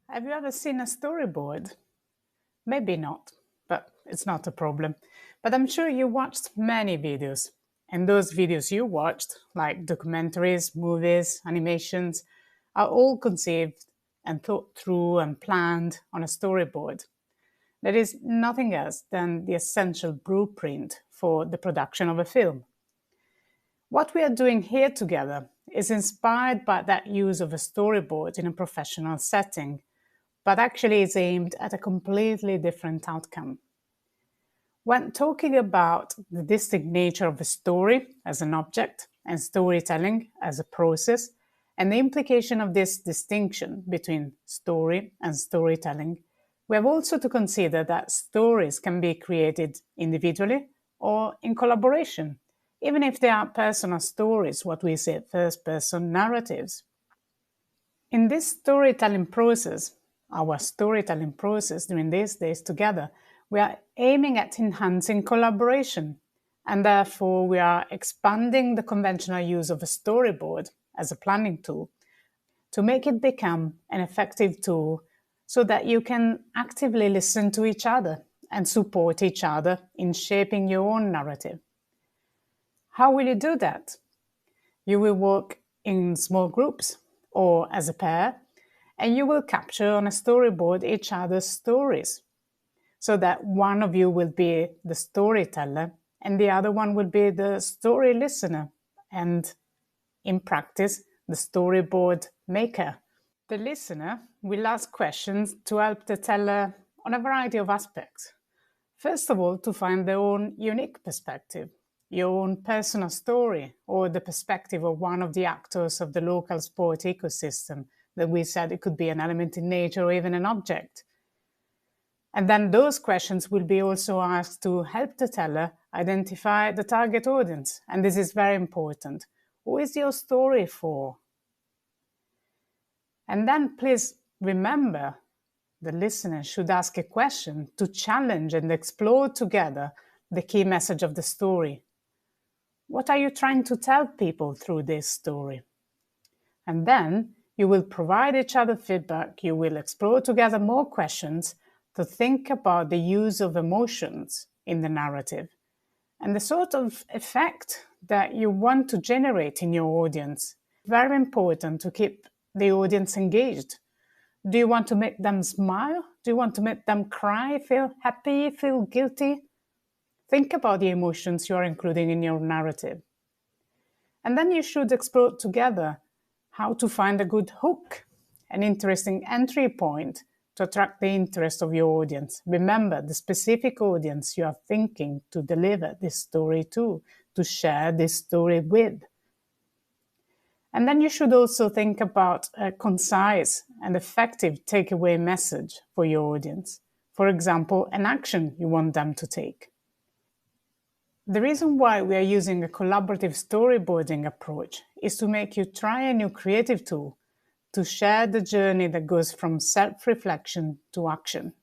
Have you ever seen a storyboard? Maybe not, but it's not a problem. But I'm sure you watched many videos. And those videos you watched, like documentaries, movies, animations, are all conceived and thought through and planned on a storyboard. That is nothing else than the essential blueprint for the production of a film. What we are doing here together is inspired by that use of a storyboard in a professional setting, but actually is aimed at a completely different outcome. When talking about the distinct nature of a story as an object and storytelling as a process, and the implication of this distinction between story and storytelling, we have also to consider that stories can be created individually or in collaboration, even if they are personal stories, what we say first person narratives. In this storytelling process, our storytelling process during these days together, we are aiming at enhancing collaboration, and therefore we are expanding the conventional use of a storyboard as a planning tool to make it become an effective tool so that you can actively listen to each other and support each other in shaping your own narrative. How will you do that? You will work in small groups or as a pair, and you will capture on a storyboard each other's stories so that one of you will be the storyteller and the other one will be the story listener and, in practice, the storyboard maker. The listener will ask questions to help the teller on a variety of aspects. First of all, to find their own unique perspective, your own personal story, or the perspective of one of the actors of the local sport ecosystem that we said it could be an element in nature or even an object. And then those questions will be also asked to help the teller identify the target audience. And this is very important. Who is your story for? And then please remember the listener should ask a question to challenge and explore together the key message of the story. What are you trying to tell people through this story? And then you will provide each other feedback, you will explore together more questions to think about the use of emotions in the narrative and the sort of effect that you want to generate in your audience. Very important to keep the audience engaged. Do you want to make them smile? Do you want to make them cry, feel happy, feel guilty? Think about the emotions you are including in your narrative. And then you should explore together how to find a good hook, an interesting entry point to attract the interest of your audience. Remember the specific audience you are thinking to deliver this story to share this story with. And then you should also think about a concise and effective takeaway message for your audience. For example, an action you want them to take. The reason why we are using a collaborative storyboarding approach is to make you try a new creative tool to share the journey that goes from self-reflection to action.